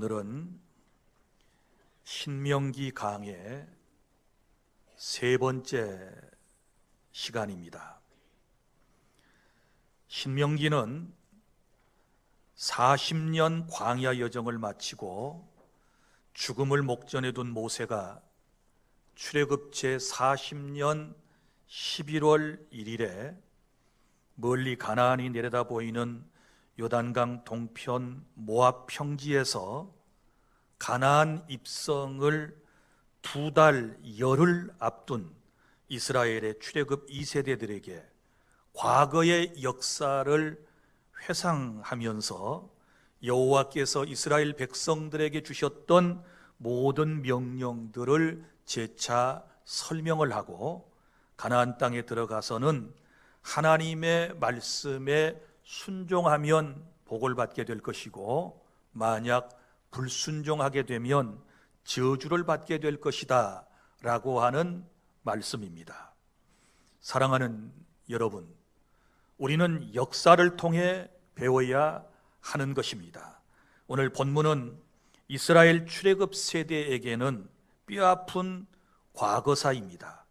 오늘은 신명기 강의 세 번째 시간입니다. 신명기는 40년 광야 여정을 마치고 죽음을 목전에 둔 모세가 출애굽 제40년 11월 1일에 멀리 가나안이 내려다 보이는 요단강 동편 모압 평지에서 가나안 입성을 2달 열흘 앞둔 이스라엘의 출애굽 2세대들에게 과거의 역사를 회상하면서 여호와께서 이스라엘 백성들에게 주셨던 모든 명령들을 재차 설명을 하고 가나안 땅에 들어가서는 하나님의 말씀에 순종하면 복을 받게 될 것이고 만약 불순종하게 되면 저주를 받게 될 것이다 라고 하는 말씀입니다. 사랑하는 여러분, 우리는 역사를 통해 배워야 하는 것입니다. 오늘 본문은 이스라엘 출애굽 세대에게는 뼈아픈 과거사입니다.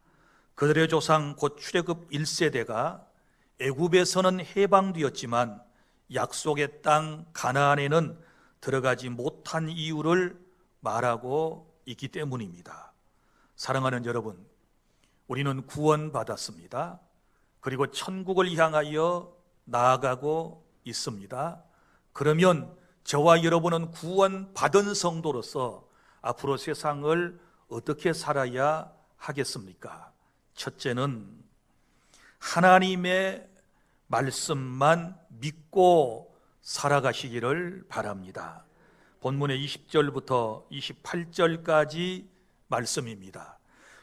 그들의 조상 곧 출애굽 1세대가 애굽에서는 해방되었지만 약속의 땅 가나안에는 들어가지 못한 이유를 말하고 있기 때문입니다. 사랑하는 여러분, 우리는 구원받았습니다. 그리고 천국을 향하여 나아가고 있습니다. 그러면 저와 여러분은 구원받은 성도로서 앞으로 세상을 어떻게 살아야 하겠습니까? 첫째는 하나님의 말씀만 믿고 살아가시기를 바랍니다. 본문의 20절부터 28절까지 말씀입니다.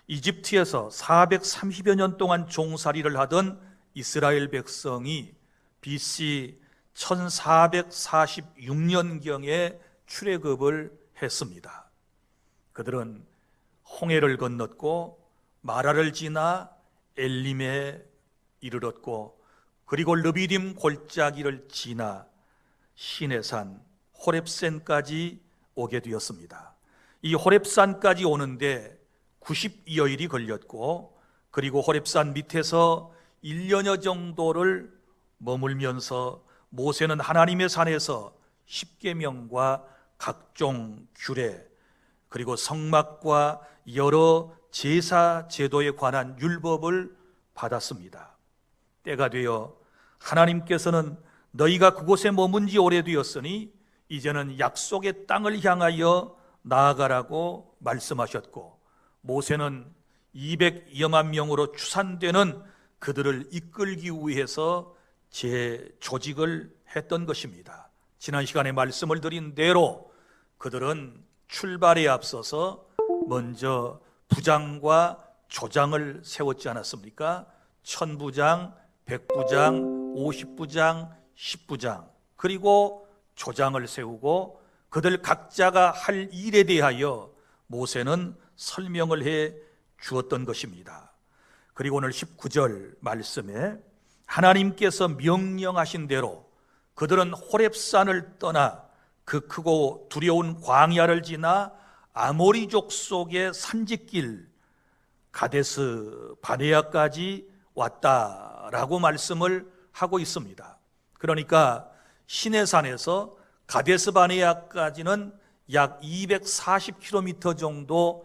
이집트에서 430여 년 동안 종살이를 하던 이스라엘 백성이 BC 1446년경에 출애굽을 했습니다. 그들은 홍해를 건넜고 마라를 지나 엘림에 이르렀고 그리고 르비딤 골짜기를 지나 시내산 호렙산까지 오게 되었습니다. 이 호렙산까지 오는데 90여일이 걸렸고 그리고 호렙산 밑에서 1년여 정도를 머물면서 모세는 하나님의 산에서 십계명과 각종 규례 그리고 성막과 여러 제사 제도에 관한 율법을 받았습니다. 때가 되어 하나님께서는 너희가 그곳에 머문 지 오래되었으니 이제는 약속의 땅을 향하여 나아가라고 말씀하셨고 모세는 200여만 명으로 추산되는 그들을 이끌기 위해서 재조직을 했던 것입니다. 지난 시간에 말씀을 드린 대로 그들은 출발에 앞서서 먼저 부장과 조장을 세웠지 않았습니까? 1000부장, 100부장, 50부장, 10부장 그리고 조장을 세우고 그들 각자가 할 일에 대하여 모세는 설명을 해 주었던 것입니다. 그리고 오늘 19절 말씀에 하나님께서 명령하신 대로 그들은 호렙산을 떠나 그 크고 두려운 광야를 지나 아모리족 속의 산지길 가데스 바네아까지 왔다라고 말씀을 하고 있습니다. 그러니까 시내산에서 가데스 바네아까지는 약 240km 정도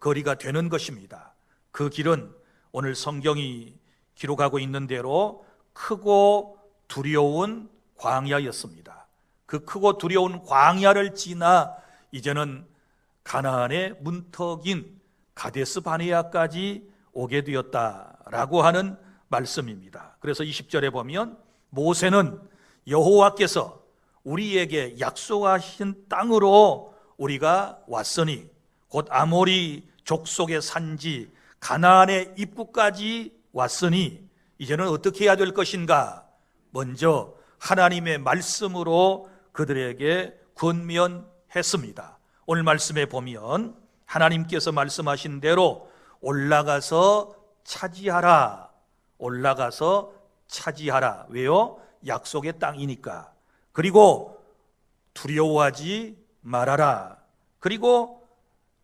거리가 되는 것입니다. 그 길은 오늘 성경이 기록하고 있는 대로 크고 두려운 광야였습니다. 그 크고 두려운 광야를 지나 이제는 가나안의 문턱인 가데스 바네아까지 오게 되었다라고 하는 말씀입니다. 그래서 20절에 보면 모세는 여호와께서 우리에게 약속하신 땅으로 우리가 왔으니 곧 아모리 족속의 산지 가나안의 입구까지 왔으니 이제는 어떻게 해야 될 것인가? 먼저 하나님의 말씀으로 그들에게 권면했습니다. 오늘 말씀에 보면 하나님께서 말씀하신 대로 올라가서 차지하라. 올라가서 차지하라. 왜요? 약속의 땅이니까. 그리고 두려워하지 말아라. 그리고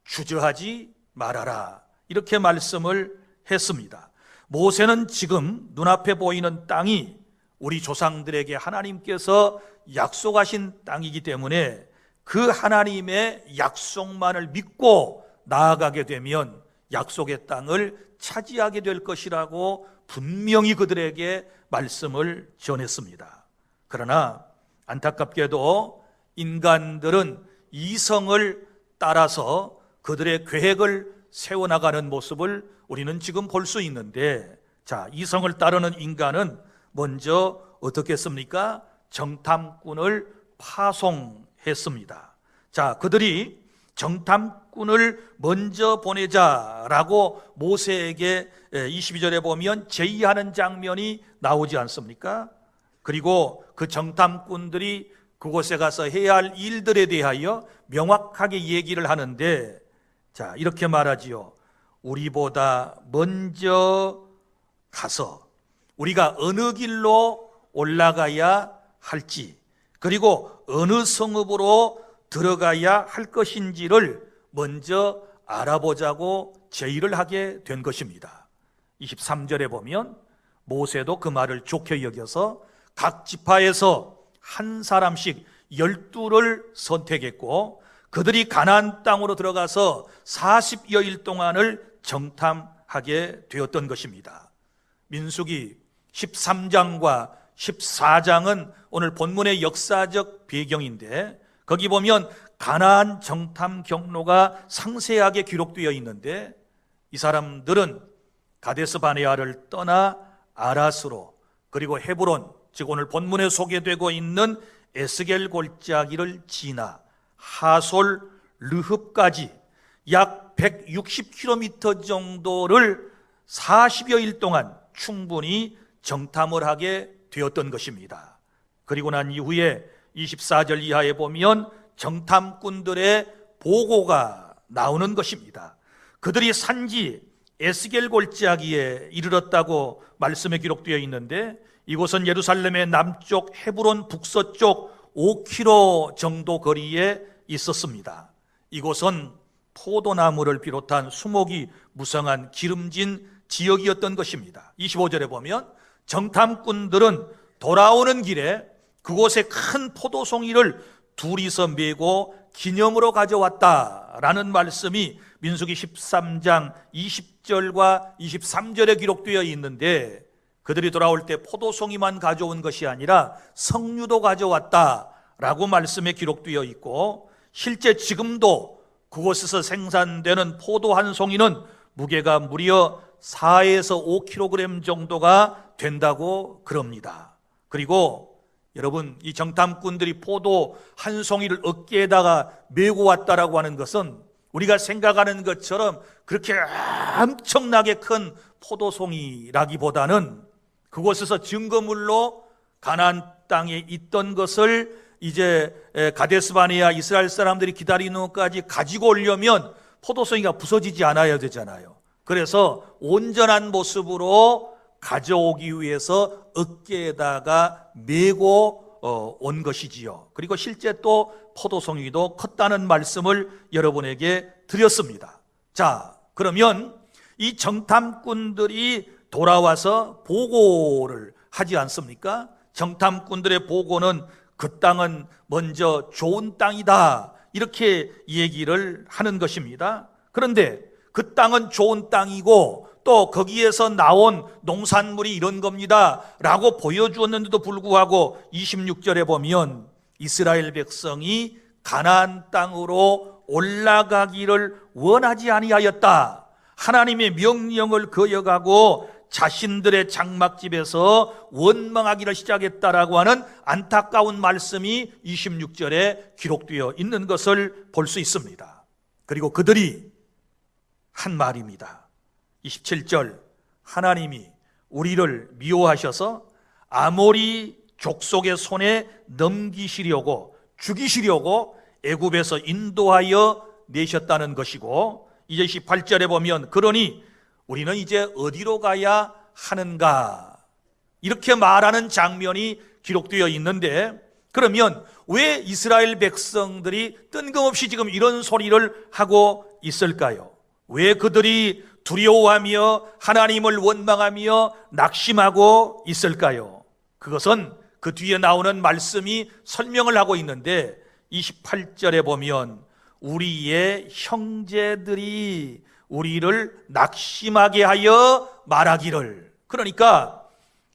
주저하지 말아라. 이렇게 말씀을 했습니다. 모세는 지금 눈앞에 보이는 땅이 우리 조상들에게 하나님께서 약속하신 땅이기 때문에 그 하나님의 약속만을 믿고 나아가게 되면 약속의 땅을 차지하게 될 것이라고 분명히 그들에게 말씀을 전했습니다. 그러나 안타깝게도 인간들은 이성을 따라서 그들의 계획을 세워나가는 모습을 우리는 지금 볼 수 있는데, 자, 이성을 따르는 인간은 먼저 어떻게 했습니까? 정탐꾼을 파송했습니다. 자, 그들이 정탐꾼을 먼저 보내자라고 모세에게 22절에 보면 제의하는 장면이 나오지 않습니까? 그리고 그 정탐꾼들이 그곳에 가서 해야 할 일들에 대하여 명확하게 얘기를 하는데, 자, 이렇게 말하지요. 우리보다 먼저 가서 우리가 어느 길로 올라가야 할지, 그리고 어느 성읍으로 들어가야 할 것인지를 먼저 알아보자고 제의를 하게 된 것입니다. 23절에 보면 모세도 그 말을 좋게 여겨서 각 지파에서 한 사람씩 12를 선택했고, 그들이 가나안 땅으로 들어가서 40여일 동안을 정탐하게 되었던 것입니다. 민수기 13장과 14장은 오늘 본문의 역사적 배경인데, 거기 보면 가나안 정탐 경로가 상세하게 기록되어 있는데, 이 사람들은 가데스 바네아를 떠나 아라스로, 그리고 헤브론, 즉 오늘 본문에 소개되고 있는 에스겔 골짜기를 지나 하솔 르흡까지 약 160km 정도를 40여일 동안 충분히 정탐을 하게 되었던 것입니다. 그리고 난 이후에 24절 이하에 보면 정탐꾼들의 보고가 나오는 것입니다. 그들이 산지 에스겔 골짜기에 이르렀다고 말씀에 기록되어 있는데, 이곳은 예루살렘의 남쪽 헤브론 북서쪽 5km 정도 거리에 있었습니다. 이곳은 포도나무를 비롯한 수목이 무성한 기름진 지역이었던 것입니다. 25절에 보면 정탐꾼들은 돌아오는 길에 그곳에 큰 포도송이를 둘이서 메고 기념으로 가져왔다라는 말씀이 민수기 13장 20절과 23절에 기록되어 있는데, 그들이 돌아올 때 포도송이만 가져온 것이 아니라 석류도 가져왔다라고 말씀에 기록되어 있고, 실제 지금도 그곳에서 생산되는 포도 한 송이는 무게가 무려 4에서 5kg 정도가 된다고 그럽니다. 그리고 여러분, 이 정탐꾼들이 포도 한 송이를 어깨에다가 메고 왔다라고 하는 것은 우리가 생각하는 것처럼 그렇게 엄청나게 큰 포도송이라기보다는 그곳에서 증거물로 가나안 땅에 있던 것을 이제 가데스 바네아 이스라엘 사람들이 기다리는 것까지 가지고 오려면 포도송이가 부서지지 않아야 되잖아요. 그래서 온전한 모습으로 가져오기 위해서 어깨에다가 메고 온 것이지요. 그리고 실제 또 포도송이도 컸다는 말씀을 여러분에게 드렸습니다. 자, 그러면 이 정탐꾼들이 돌아와서 보고를 하지 않습니까? 정탐꾼들의 보고는 그 땅은 먼저 좋은 땅이다, 이렇게 얘기를 하는 것입니다. 그런데 그 땅은 좋은 땅이고 또 거기에서 나온 농산물이 이런 겁니다 라고 보여주었는데도 불구하고 26절에 보면 이스라엘 백성이 가나안 땅으로 올라가기를 원하지 아니하였다, 하나님의 명령을 거역하고 자신들의 장막집에서 원망하기를 시작했다라고 하는 안타까운 말씀이 26절에 기록되어 있는 것을 볼 수 있습니다. 그리고 그들이 한 말입니다. 27절, 하나님이 우리를 미워하셔서 아모리 족속의 손에 넘기시려고, 죽이시려고 애굽에서 인도하여 내셨다는 것이고, 이제 18절에 보면 그러니 우리는 이제 어디로 가야 하는가, 이렇게 말하는 장면이 기록되어 있는데, 그러면 왜 이스라엘 백성들이 뜬금없이 지금 이런 소리를 하고 있을까요? 왜 그들이 두려워하며 하나님을 원망하며 낙심하고 있을까요? 그것은 그 뒤에 나오는 말씀이 설명을 하고 있는데 28절에 보면 우리의 형제들이 우리를 낙심하게 하여 말하기를, 그러니까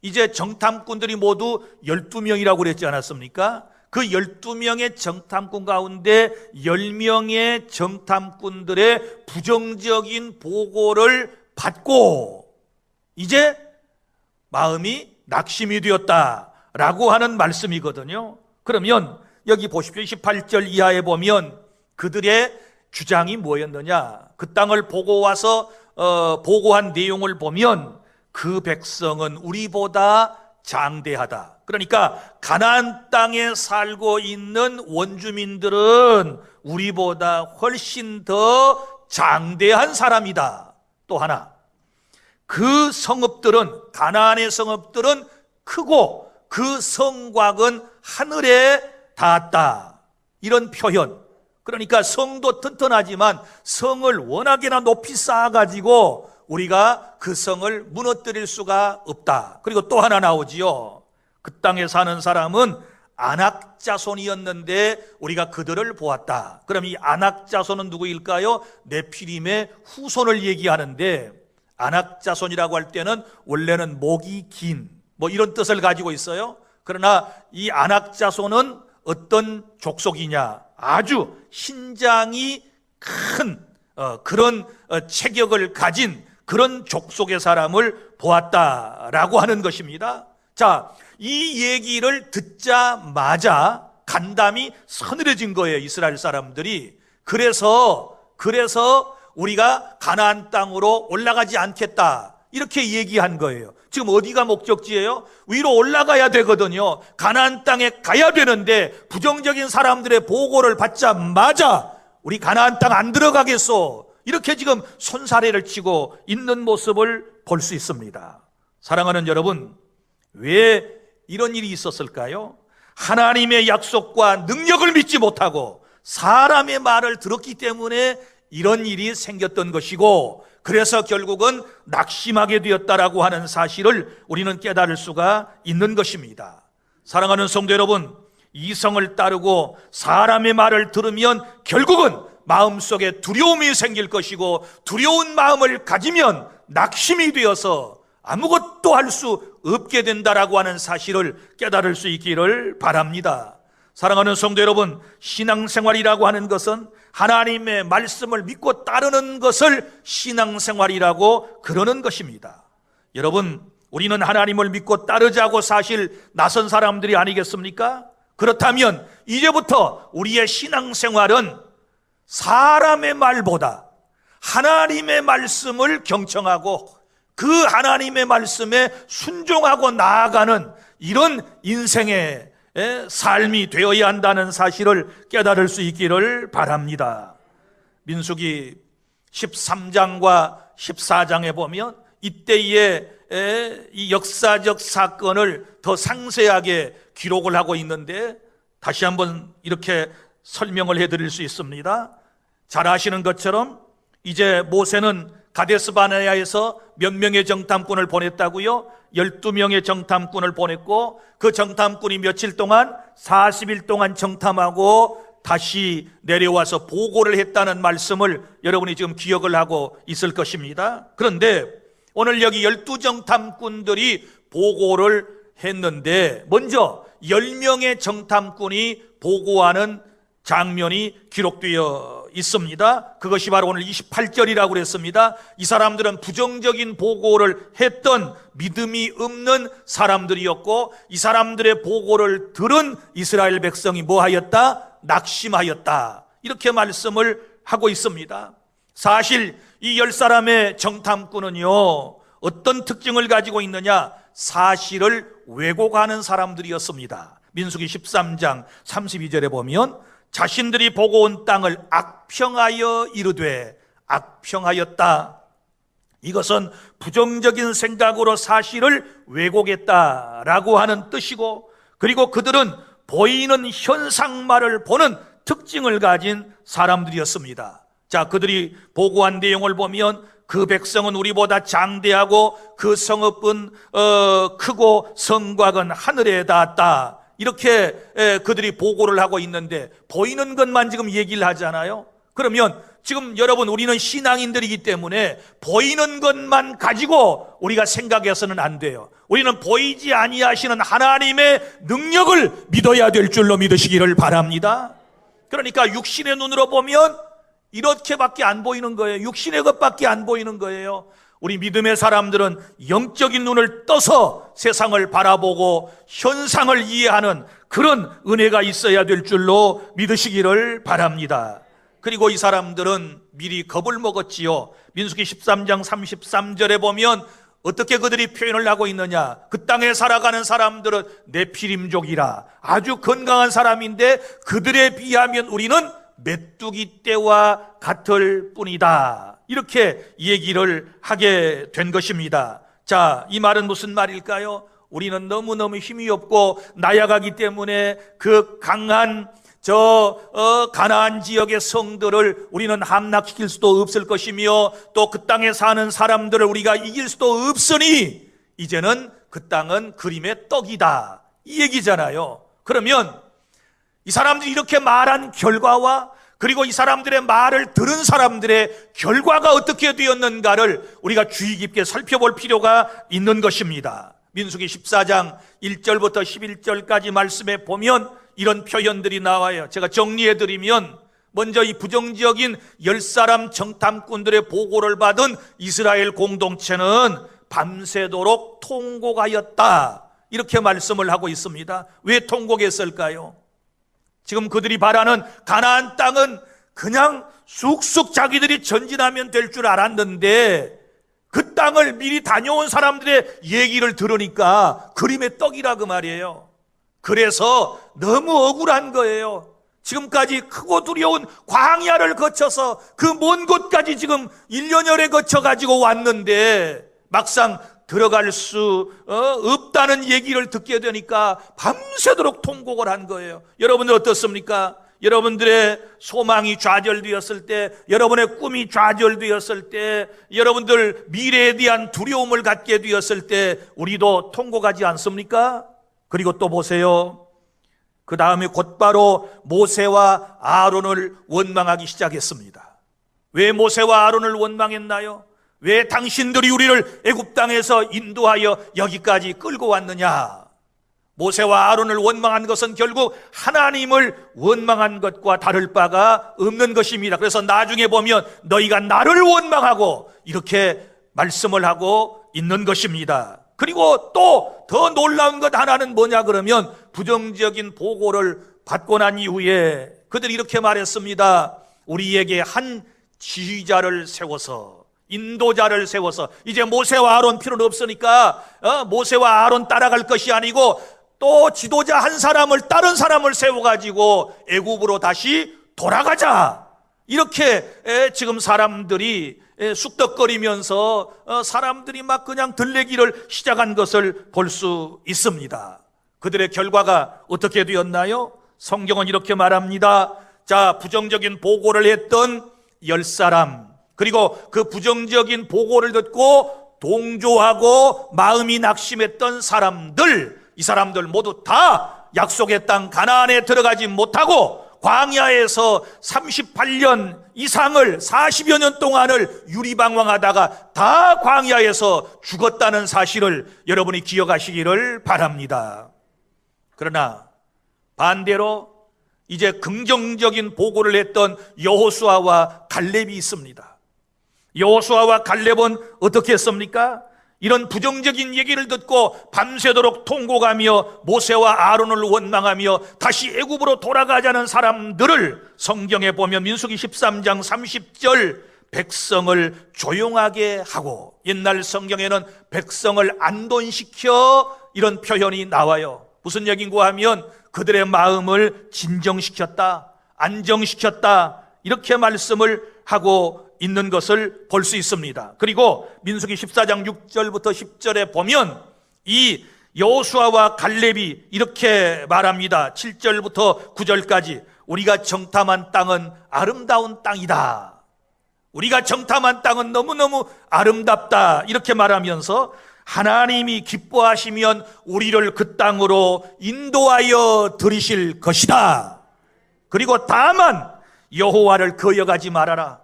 이제 정탐꾼들이 모두 12명이라고 그랬지 않았습니까? 그 12명의 정탐꾼 가운데 10명의 정탐꾼들의 부정적인 보고를 받고 이제 마음이 낙심이 되었다라고 하는 말씀이거든요. 그러면 여기 보십시오. 28절 이하에 보면 그들의 주장이 뭐였느냐? 그 땅을 보고 와서 보고한 내용을 보면 그 백성은 우리보다 장대하다. 그러니까 가나안 땅에 살고 있는 원주민들은 우리보다 훨씬 더 장대한 사람이다. 또 하나, 그 성읍들은, 가나안의 성읍들은 크고 그 성곽은 하늘에 닿았다. 이런 표현. 그러니까 성도 튼튼하지만 성을 워낙이나 높이 쌓아가지고 우리가 그 성을 무너뜨릴 수가 없다. 그리고 또 하나 나오지요. 그 땅에 사는 사람은 아낙 자손이었는데 우리가 그들을 보았다. 그럼 이 아낙 자손은 누구일까요? 네피림의 후손을 얘기하는데, 아낙 자손이라고 할 때는 원래는 목이 긴 뭐 이런 뜻을 가지고 있어요. 그러나 이 아낙 자손은 어떤 족속이냐? 아주 신장이 큰 그런 체격을 가진 그런 족속의 사람을 보았다라고 하는 것입니다. 자, 이 얘기를 듣자마자 간담이 서늘해진 거예요, 이스라엘 사람들이. 그래서 우리가 가나안 땅으로 올라가지 않겠다, 이렇게 얘기한 거예요. 지금 어디가 목적지예요? 위로 올라가야 되거든요. 가나안 땅에 가야 되는데 부정적인 사람들의 보고를 받자마자 우리 가나안 땅 안 들어가겠소, 이렇게 지금 손사래를 치고 있는 모습을 볼 수 있습니다. 사랑하는 여러분, 왜 이런 일이 있었을까요? 하나님의 약속과 능력을 믿지 못하고 사람의 말을 들었기 때문에 이런 일이 생겼던 것이고, 그래서 결국은 낙심하게 되었다라고 하는 사실을 우리는 깨달을 수가 있는 것입니다. 사랑하는 성도 여러분, 이성을 따르고 사람의 말을 들으면 결국은 마음속에 두려움이 생길 것이고, 두려운 마음을 가지면 낙심이 되어서 아무것도 할 수 없게 된다라고 하는 사실을 깨달을 수 있기를 바랍니다. 사랑하는 성도 여러분, 신앙생활이라고 하는 것은 하나님의 말씀을 믿고 따르는 것을 신앙생활이라고 그러는 것입니다. 여러분, 우리는 하나님을 믿고 따르자고 사실 나선 사람들이 아니겠습니까? 그렇다면 이제부터 우리의 신앙생활은 사람의 말보다 하나님의 말씀을 경청하고 그 하나님의 말씀에 순종하고 나아가는 이런 인생의 삶이 되어야 한다는 사실을 깨달을 수 있기를 바랍니다. 민수기 13장과 14장에 보면 이때의 이 역사적 사건을 더 상세하게 기록을 하고 있는데, 다시 한번 이렇게 설명을 해드릴 수 있습니다. 잘 아시는 것처럼 이제 모세는 가데스 바네아에서 몇 명의 정탐꾼을 보냈다고요? 12명의 정탐꾼을 보냈고, 그 정탐꾼이 며칠 동안 40일 동안 정탐하고 다시 내려와서 보고를 했다는 말씀을 여러분이 지금 기억을 하고 있을 것입니다. 그런데 오늘 여기 12정탐꾼들이 보고를 했는데, 먼저 10명의 정탐꾼이 보고하는 장면이 기록되어 있습니다. 그것이 바로 오늘 28절이라고 그랬습니다. 이 사람들은 부정적인 보고를 했던 믿음이 없는 사람들이었고, 이 사람들의 보고를 들은 이스라엘 백성이 뭐하였다? 낙심하였다. 이렇게 말씀을 하고 있습니다. 사실 이 10사람의 정탐꾼은요, 어떤 특징을 가지고 있느냐? 사실을 왜곡하는 사람들이었습니다. 민수기 13장 32절에 보면 자신들이 보고 온 땅을 악평하여 이르되, 악평하였다. 이것은 부정적인 생각으로 사실을 왜곡했다라고 하는 뜻이고, 그리고 그들은 보이는 현상만을 보는 특징을 가진 사람들이었습니다. 자, 그들이 보고한 내용을 보면 그 백성은 우리보다 장대하고 그 성읍은 크고 성곽은 하늘에 닿았다. 이렇게 그들이 보고를 하고 있는데 보이는 것만 지금 얘기를 하잖아요. 그러면 지금 여러분, 우리는 신앙인들이기 때문에 보이는 것만 가지고 우리가 생각해서는 안 돼요. 우리는 보이지 아니하시는 하나님의 능력을 믿어야 될 줄로 믿으시기를 바랍니다. 그러니까 육신의 눈으로 보면 이렇게밖에 안 보이는 거예요. 육신의 것밖에 안 보이는 거예요. 우리 믿음의 사람들은 영적인 눈을 떠서 세상을 바라보고 현상을 이해하는 그런 은혜가 있어야 될 줄로 믿으시기를 바랍니다. 그리고 이 사람들은 미리 겁을 먹었지요. 민수기 13장 33절에 보면 어떻게 그들이 표현을 하고 있느냐. 그 땅에 살아가는 사람들은 네피림족이라, 아주 건강한 사람인데 그들에 비하면 우리는 메뚜기 떼와 같을 뿐이다. 이렇게 얘기를 하게 된 것입니다. 자, 이 말은 무슨 말일까요? 우리는 너무너무 힘이 없고 나약하기 때문에 그 강한 가나안 지역의 성들을 우리는 함락시킬 수도 없을 것이며 또 그 땅에 사는 사람들을 우리가 이길 수도 없으니 이제는 그 땅은 그림의 떡이다, 이 얘기잖아요. 그러면 이 사람들이 이렇게 말한 결과와 그리고 이 사람들의 말을 들은 사람들의 결과가 어떻게 되었는가를 우리가 주의 깊게 살펴볼 필요가 있는 것입니다. 민수기 14장 1절부터 11절까지 말씀에 보면 이런 표현들이 나와요. 제가 정리해드리면 먼저 이 부정적인 10사람 정탐꾼들의 보고를 받은 이스라엘 공동체는 밤새도록 통곡하였다, 이렇게 말씀을 하고 있습니다. 왜 통곡했을까요? 지금 그들이 바라는 가나안 땅은 그냥 쑥쑥 자기들이 전진하면 될 줄 알았는데 그 땅을 미리 다녀온 사람들의 얘기를 들으니까 그림의 떡이라 그 말이에요. 그래서 너무 억울한 거예요. 지금까지 크고 두려운 광야를 거쳐서 그 먼 곳까지 지금 1년여를 거쳐가지고 왔는데 막상 들어갈 수 없다는 얘기를 듣게 되니까 밤새도록 통곡을 한 거예요. 여러분들 어떻습니까? 여러분들의 소망이 좌절되었을 때, 여러분의 꿈이 좌절되었을 때, 여러분들 미래에 대한 두려움을 갖게 되었을 때 우리도 통곡하지 않습니까? 그리고 또 보세요. 그 다음에 곧바로 모세와 아론을 원망하기 시작했습니다. 왜 모세와 아론을 원망했나요? 왜 당신들이 우리를 애굽 땅에서 인도하여 여기까지 끌고 왔느냐? 모세와 아론을 원망한 것은 결국 하나님을 원망한 것과 다를 바가 없는 것입니다. 그래서 나중에 보면 너희가 나를 원망하고 이렇게 말씀을 하고 있는 것입니다. 그리고 또 더 놀라운 것 하나는 뭐냐 그러면 부정적인 보고를 받고 난 이후에 그들이 이렇게 말했습니다. 우리에게 한 지휘자를 세워서, 인도자를 세워서, 이제 모세와 아론 필요는 없으니까 모세와 아론 따라갈 것이 아니고 또 지도자 한 사람을, 다른 사람을 세워가지고 애굽으로 다시 돌아가자, 이렇게 지금 사람들이 쑥덕거리면서 사람들이 막 그냥 들레기를 시작한 것을 볼 수 있습니다. 그들의 결과가 어떻게 되었나요? 성경은 이렇게 말합니다. 자, 부정적인 보고를 했던 10사람, 그리고 그 부정적인 보고를 듣고 동조하고 마음이 낙심했던 사람들, 이 사람들 모두 다 약속의 땅 가나안에 들어가지 못하고 광야에서 38년 이상을, 40여 년 동안을 유리방황하다가 다 광야에서 죽었다는 사실을 여러분이 기억하시기를 바랍니다. 그러나 반대로 이제 긍정적인 보고를 했던 여호수아와 갈렙이 있습니다. 여호수아와 갈렙은 어떻게 했습니까? 이런 부정적인 얘기를 듣고 밤새도록 통곡하며 모세와 아론을 원망하며 다시 애굽으로 돌아가자는 사람들을 성경에 보면 민수기 13장 30절 백성을 조용하게 하고, 옛날 성경에는 백성을 안돈시켜 이런 표현이 나와요. 무슨 얘기인가 하면 그들의 마음을 진정시켰다, 안정시켰다, 이렇게 말씀을 하고 있는 것을 볼 수 있습니다. 그리고 민수기 14장 6절부터 10절에 보면 이 여호수아와 갈렙이 이렇게 말합니다. 7절부터 9절까지 우리가 정탐한 땅은 아름다운 땅이다. 우리가 정탐한 땅은 너무너무 아름답다. 이렇게 말하면서 하나님이 기뻐하시면 우리를 그 땅으로 인도하여 들이실 것이다. 그리고 다만 여호와를 거역하지 말아라.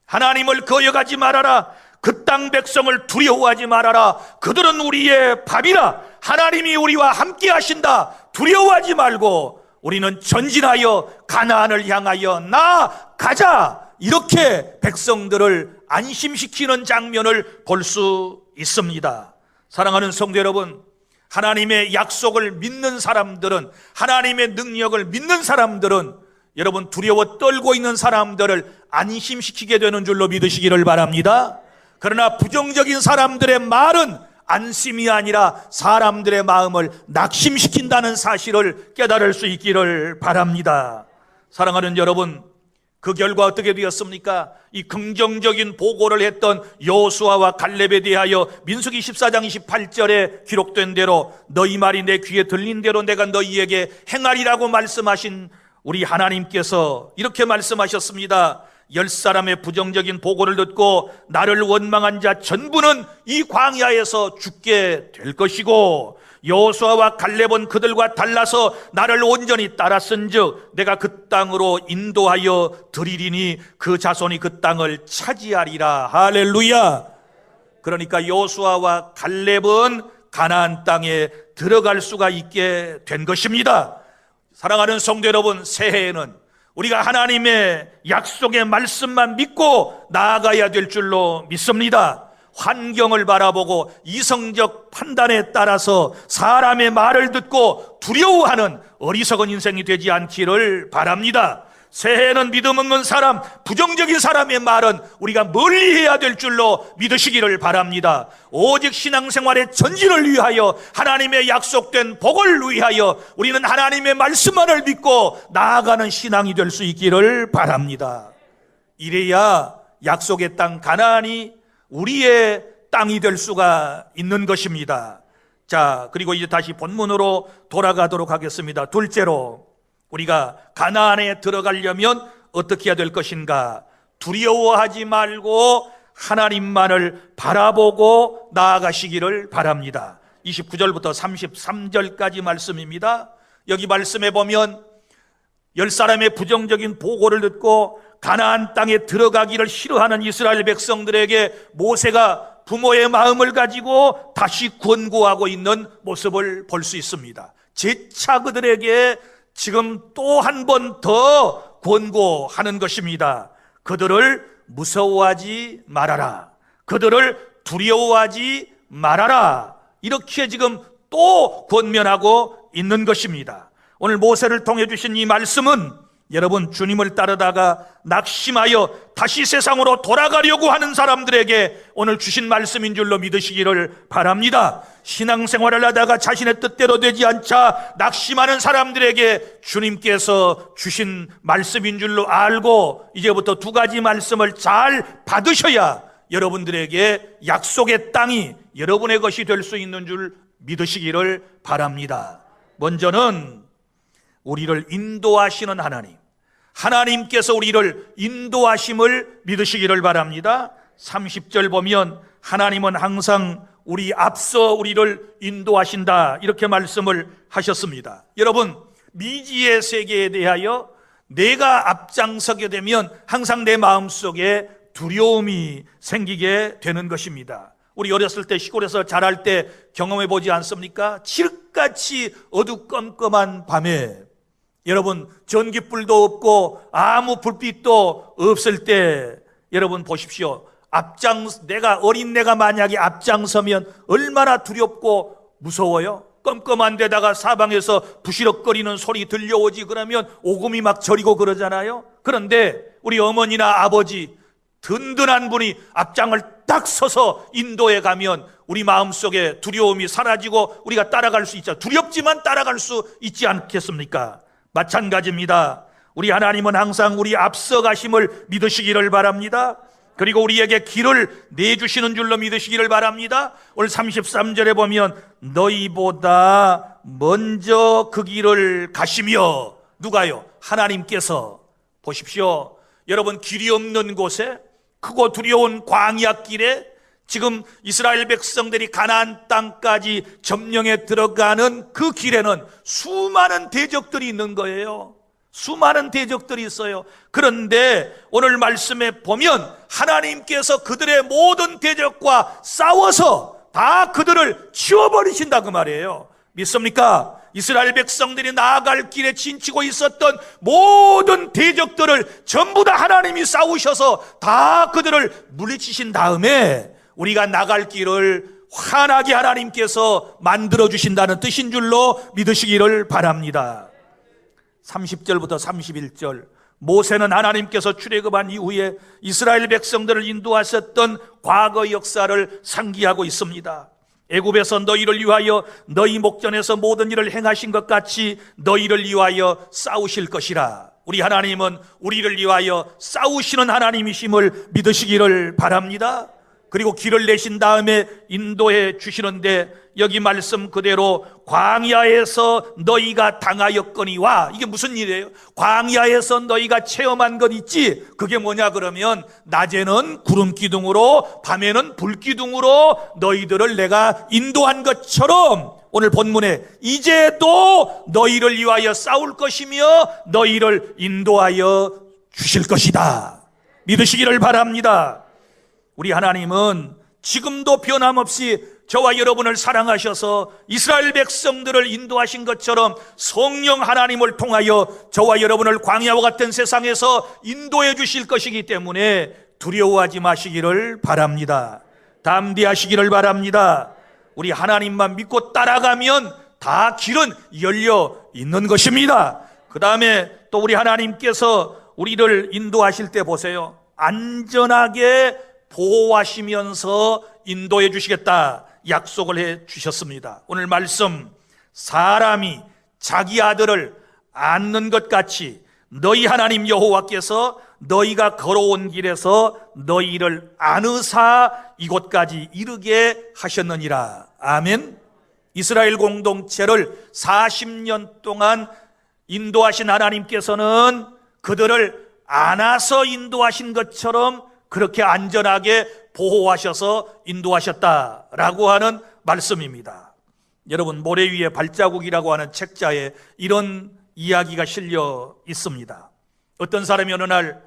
하나님을 거역하지 말아라. 그 땅 백성을 두려워하지 말아라. 그들은 우리의 밥이라. 하나님이 우리와 함께 하신다. 두려워하지 말고 우리는 전진하여 가나안을 향하여 나아가자. 이렇게 백성들을 안심시키는 장면을 볼 수 있습니다. 사랑하는 성도 여러분, 하나님의 약속을 믿는 사람들은, 하나님의 능력을 믿는 사람들은 여러분 두려워 떨고 있는 사람들을 안심시키게 되는 줄로 믿으시기를 바랍니다. 그러나 부정적인 사람들의 말은 안심이 아니라 사람들의 마음을 낙심시킨다는 사실을 깨달을 수 있기를 바랍니다. 사랑하는 여러분, 그 결과 어떻게 되었습니까? 이 긍정적인 보고를 했던 여호수아와 갈렙에 대하여 민수기 14장 28절에 기록된 대로 너희 말이 내 귀에 들린 대로 내가 너희에게 행하리라고 말씀하신 우리 하나님께서 이렇게 말씀하셨습니다. 10사람의 부정적인 보고를 듣고 나를 원망한 자 전부는 이 광야에서 죽게 될 것이고 여호수아와 갈렙은 그들과 달라서 나를 온전히 따랐은즉 내가 그 땅으로 인도하여 드리리니 그 자손이 그 땅을 차지하리라. 할렐루야. 그러니까 여호수아와 갈렙은 가나안 땅에 들어갈 수가 있게 된 것입니다. 사랑하는 성도 여러분, 새해에는 우리가 하나님의 약속의 말씀만 믿고 나아가야 될 줄로 믿습니다. 환경을 바라보고 이성적 판단에 따라서 사람의 말을 듣고 두려워하는 어리석은 인생이 되지 않기를 바랍니다. 새해에는 믿음 없는 사람, 부정적인 사람의 말은 우리가 멀리해야 될 줄로 믿으시기를 바랍니다. 오직 신앙생활의 전진을 위하여, 하나님의 약속된 복을 위하여 우리는 하나님의 말씀만을 믿고 나아가는 신앙이 될 수 있기를 바랍니다. 이래야 약속의 땅 가나안이 우리의 땅이 될 수가 있는 것입니다. 자, 그리고 이제 다시 본문으로 돌아가도록 하겠습니다. 둘째로, 우리가 가나안에 들어가려면 어떻게 해야 될 것인가? 두려워하지 말고 하나님만을 바라보고 나아가시기를 바랍니다. 29절부터 33절까지 말씀입니다. 여기 말씀에 보면 10사람의 부정적인 보고를 듣고 가나안 땅에 들어가기를 싫어하는 이스라엘 백성들에게 모세가 부모의 마음을 가지고 다시 권고하고 있는 모습을 볼 수 있습니다. 재차 그들에게 지금 또 한 번 더 권고하는 것입니다. 그들을 무서워하지 말아라. 그들을 두려워하지 말아라. 이렇게 지금 또 권면하고 있는 것입니다. 오늘 모세를 통해 주신 이 말씀은 여러분 주님을 따르다가 낙심하여 다시 세상으로 돌아가려고 하는 사람들에게 오늘 주신 말씀인 줄로 믿으시기를 바랍니다. 신앙생활을 하다가 자신의 뜻대로 되지 않자 낙심하는 사람들에게 주님께서 주신 말씀인 줄로 알고 이제부터 두 가지 말씀을 잘 받으셔야 여러분들에게 약속의 땅이 여러분의 것이 될 수 있는 줄 믿으시기를 바랍니다. 먼저는 우리를 인도하시는 하나님께서 우리를 인도하심을 믿으시기를 바랍니다. 30절 보면 하나님은 항상 우리 앞서 우리를 인도하신다 이렇게 말씀을 하셨습니다. 여러분, 미지의 세계에 대하여 내가 앞장서게 되면 항상 내 마음속에 두려움이 생기게 되는 것입니다. 우리 어렸을 때 시골에서 자랄 때 경험해 보지 않습니까? 칠흑같이 어두컴컴한 밤에 여러분 전기불도 없고 아무 불빛도 없을 때 여러분 보십시오. 내가 어린 내가 만약에 앞장서면 얼마나 두렵고 무서워요. 껌껌한 데다가 사방에서 부시럭거리는 소리 들려오지 그러면 오금이 막 저리고 그러잖아요. 그런데 우리 어머니나 아버지 든든한 분이 앞장을 딱 서서 인도에 가면 우리 마음속에 두려움이 사라지고 우리가 따라갈 수 있죠. 두렵지만 따라갈 수 있지 않겠습니까? 마찬가지입니다. 우리 하나님은 항상 우리 앞서 가심을 믿으시기를 바랍니다. 그리고 우리에게 길을 내주시는 줄로 믿으시기를 바랍니다. 오늘 33절에 보면 너희보다 먼저 그 길을 가시며, 누가요? 하나님께서. 보십시오. 여러분, 길이 없는 곳에, 크고 두려운 광야 길에 지금 이스라엘 백성들이 가나안 땅까지 점령해 들어가는 그 길에는 수많은 대적들이 있는 거예요. 수많은 대적들이 있어요. 그런데 오늘 말씀에 보면 하나님께서 그들의 모든 대적과 싸워서 다 그들을 치워버리신다 그 말이에요. 믿습니까? 이스라엘 백성들이 나아갈 길에 진치고 있었던 모든 대적들을 전부 다 하나님이 싸우셔서 다 그들을 물리치신 다음에 우리가 나갈 길을 환하게 하나님께서 만들어 주신다는 뜻인 줄로 믿으시기를 바랍니다. 30절부터 31절, 모세는 하나님께서 출애굽한 이후에 이스라엘 백성들을 인도하셨던 과거 역사를 상기하고 있습니다. 애굽에서 너희를 위하여 너희 목전에서 모든 일을 행하신 것 같이 너희를 위하여 싸우실 것이라. 우리 하나님은 우리를 위하여 싸우시는 하나님이심을 믿으시기를 바랍니다. 그리고 길을 내신 다음에 인도해 주시는데 여기 말씀 그대로 광야에서 너희가 당하였거니와, 이게 무슨 일이에요? 광야에서 너희가 체험한 것 있지? 그게 뭐냐 그러면 낮에는 구름 기둥으로 밤에는 불 기둥으로 너희들을 내가 인도한 것처럼 오늘 본문에 이제 또 너희를 위하여 싸울 것이며 너희를 인도하여 주실 것이다. 믿으시기를 바랍니다. 우리 하나님은 지금도 변함없이 저와 여러분을 사랑하셔서 이스라엘 백성들을 인도하신 것처럼 성령 하나님을 통하여 저와 여러분을 광야와 같은 세상에서 인도해 주실 것이기 때문에 두려워하지 마시기를 바랍니다. 담대하시기를 바랍니다. 우리 하나님만 믿고 따라가면 다 길은 열려 있는 것입니다. 그 다음에 또 우리 하나님께서 우리를 인도하실 때 보세요. 안전하게 보호하시면서 인도해 주시겠다 약속을 해 주셨습니다. 오늘 말씀, 사람이 자기 아들을 안는 것 같이 너희 하나님 여호와께서 너희가 걸어온 길에서 너희를 안으사 이곳까지 이르게 하셨느니라. 아멘. 이스라엘 공동체를 40년 동안 인도하신 하나님께서는 그들을 안아서 인도하신 것처럼 그렇게 안전하게 보호하셔서 인도하셨다라고 하는 말씀입니다. 여러분, 모래 위에 발자국이라고 하는 책자에 이런 이야기가 실려 있습니다. 어떤 사람이 어느 날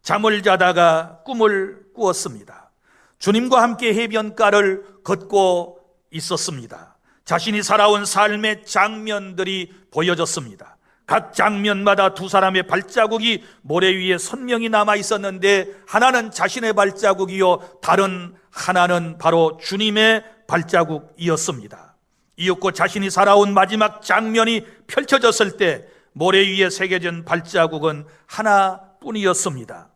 잠을 자다가 꿈을 꾸었습니다. 주님과 함께 해변가를 걷고 있었습니다. 자신이 살아온 삶의 장면들이 보여졌습니다. 각 장면마다 두 사람의 발자국이 모래 위에 선명히 남아 있었는데 하나는 자신의 발자국이요 다른 하나는 바로 주님의 발자국이었습니다. 이윽고 자신이 살아온 마지막 장면이 펼쳐졌을 때 모래 위에 새겨진 발자국은 하나뿐이었습니다.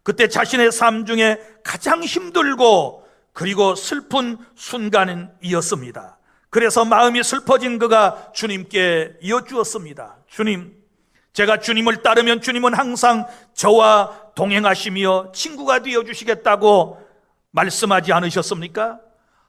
그때 자신의 삶 중에 가장 힘들고 그리고 슬픈 순간이었습니다. 그래서 마음이 슬퍼진 그가 주님께 여쭈었습니다. 주님, 제가 주님을 따르면 주님은 항상 저와 동행하시며 친구가 되어주시겠다고 말씀하지 않으셨습니까?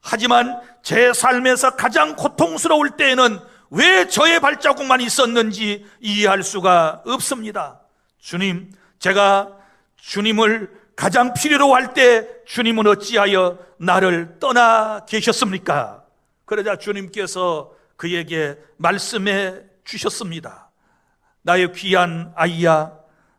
하지만 제 삶에서 가장 고통스러울 때에는 왜 저의 발자국만 있었는지 이해할 수가 없습니다. 주님, 제가 주님을 가장 필요로 할 때 주님은 어찌하여 나를 떠나 계셨습니까? 그러자 주님께서 그에게 말씀해 주셨습니다. 나의 귀한 아이야,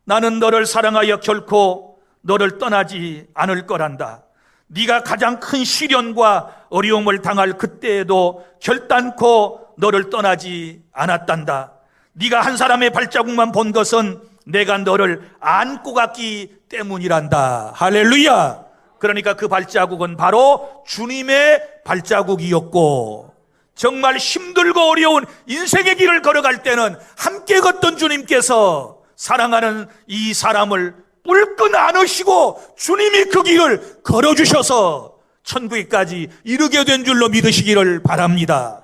나는 너를 사랑하여 결코 너를 떠나지 않을 거란다. 네가 가장 큰 시련과 어려움을 당할 그때에도 결단코 너를 떠나지 않았단다. 네가 한 사람의 발자국만 본 것은 내가 너를 안고 갔기 때문이란다. 할렐루야. 그러니까 그 발자국은 바로 주님의 발자국이었고, 정말 힘들고 어려운 인생의 길을 걸어갈 때는 함께 걷던 주님께서 사랑하는 이 사람을 뿔끈 안으시고 주님이 그 길을 걸어주셔서 천국에까지 이르게 된 줄로 믿으시기를 바랍니다.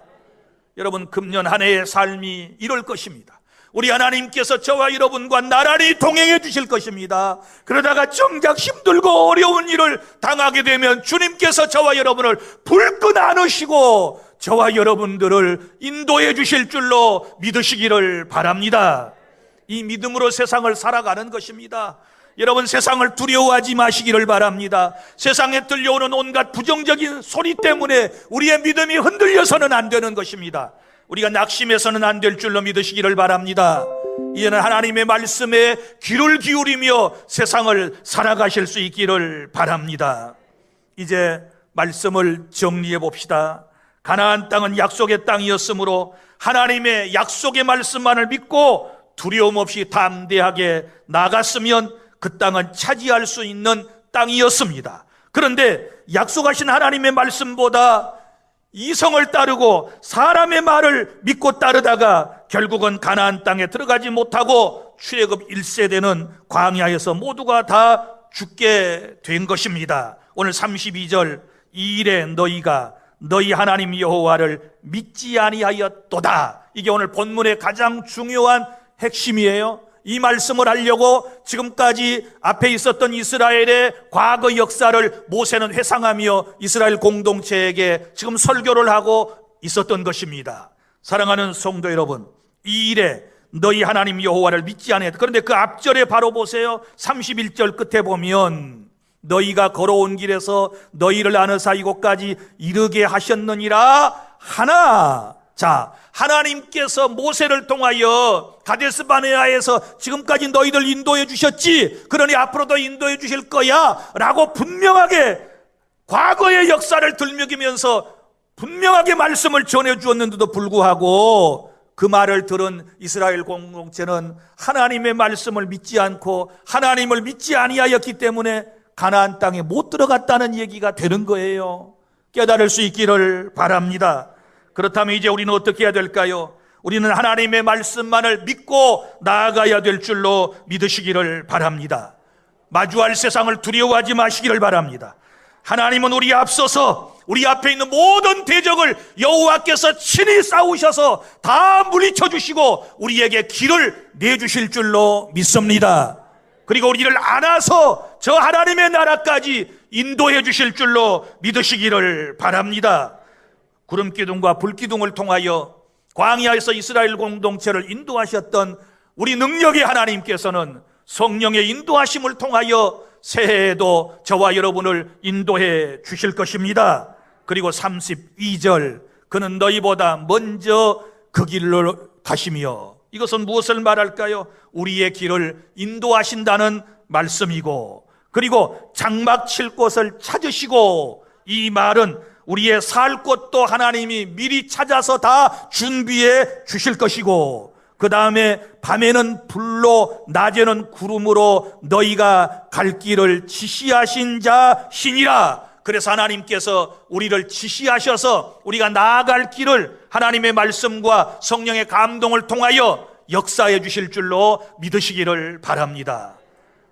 여러분, 금년 한 해의 삶이 이럴 것입니다. 우리 하나님께서 저와 여러분과 나란히 동행해 주실 것입니다. 그러다가 정작 힘들고 어려운 일을 당하게 되면 주님께서 저와 여러분을 불끈 안으시고 저와 여러분들을 인도해 주실 줄로 믿으시기를 바랍니다. 이 믿음으로 세상을 살아가는 것입니다. 여러분, 세상을 두려워하지 마시기를 바랍니다. 세상에 들려오는 온갖 부정적인 소리 때문에 우리의 믿음이 흔들려서는 안 되는 것입니다. 우리가 낙심해서는 안 될 줄로 믿으시기를 바랍니다. 이제는 하나님의 말씀에 귀를 기울이며 세상을 살아가실 수 있기를 바랍니다. 이제 말씀을 정리해 봅시다. 가나안 땅은 약속의 땅이었으므로 하나님의 약속의 말씀만을 믿고 두려움 없이 담대하게 나갔으면 그 땅은 차지할 수 있는 땅이었습니다. 그런데 약속하신 하나님의 말씀보다 이성을 따르고 사람의 말을 믿고 따르다가 결국은 가나안 땅에 들어가지 못하고 출애굽 1세대는 광야에서 모두가 다 죽게 된 것입니다. 오늘 32절, 이 일에 너희가 너희 하나님 여호와를 믿지 아니하였도다. 이게 오늘 본문의 가장 중요한 핵심이에요. 이 말씀을 하려고 지금까지 앞에 있었던 이스라엘의 과거 역사를 모세는 회상하며 이스라엘 공동체에게 지금 설교를 하고 있었던 것입니다. 사랑하는 성도 여러분, 이 일에 너희 하나님 여호와를 믿지 아니하였다. 그런데 그 앞절에 바로 보세요. 31절 끝에 보면 너희가 걸어온 길에서 너희를 안으사 이곳까지 이르게 하셨느니라 하나. 자, 하나님께서 모세를 통하여 가데스 바네아에서 지금까지 너희들 인도해 주셨지, 그러니 앞으로도 인도해 주실 거야 라고 분명하게 과거의 역사를 들먹이면서 분명하게 말씀을 전해 주었는데도 불구하고 그 말을 들은 이스라엘 공동체는 하나님의 말씀을 믿지 않고 하나님을 믿지 아니하였기 때문에 가나안 땅에 못 들어갔다는 얘기가 되는 거예요. 깨달을 수 있기를 바랍니다. 그렇다면 이제 우리는 어떻게 해야 될까요? 우리는 하나님의 말씀만을 믿고 나아가야 될 줄로 믿으시기를 바랍니다. 마주할 세상을 두려워하지 마시기를 바랍니다. 하나님은 우리 앞서서 우리 앞에 있는 모든 대적을 여호와께서 친히 싸우셔서 다 물리쳐 주시고 우리에게 길을 내주실 줄로 믿습니다. 그리고 우리를 안아서 저 하나님의 나라까지 인도해 주실 줄로 믿으시기를 바랍니다. 구름기둥과 불기둥을 통하여 광야에서 이스라엘 공동체를 인도하셨던 우리 능력의 하나님께서는 성령의 인도하심을 통하여 새해에도 저와 여러분을 인도해 주실 것입니다. 그리고 32절, 그는 너희보다 먼저 그 길로 가시며, 이것은 무엇을 말할까요? 우리의 길을 인도하신다는 말씀이고, 그리고 장막 칠 곳을 찾으시고, 이 말은 우리의 살 곳도 하나님이 미리 찾아서 다 준비해 주실 것이고, 그 다음에 밤에는 불로 낮에는 구름으로 너희가 갈 길을 지시하신 자시니라. 그래서 하나님께서 우리를 지시하셔서 우리가 나아갈 길을 하나님의 말씀과 성령의 감동을 통하여 역사해 주실 줄로 믿으시기를 바랍니다.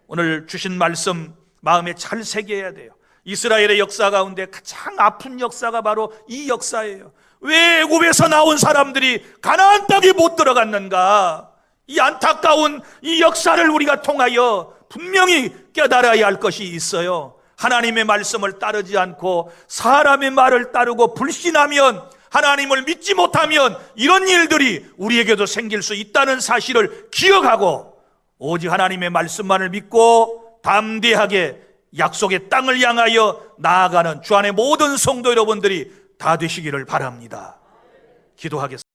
오늘 주신 말씀 마음에 잘 새겨야 돼요. 이스라엘의 역사 가운데 가장 아픈 역사가 바로 이 역사예요. 왜 애굽에서 나온 사람들이 가나안 땅에 못 들어갔는가? 이 안타까운 이 역사를 우리가 통하여 분명히 깨달아야 할 것이 있어요. 하나님의 말씀을 따르지 않고 사람의 말을 따르고 불신하면, 하나님을 믿지 못하면 이런 일들이 우리에게도 생길 수 있다는 사실을 기억하고 오직 하나님의 말씀만을 믿고 담대하게 약속의 땅을 향하여 나아가는 주 안의 모든 성도 여러분들이 다 되시기를 바랍니다. 기도하겠습니다.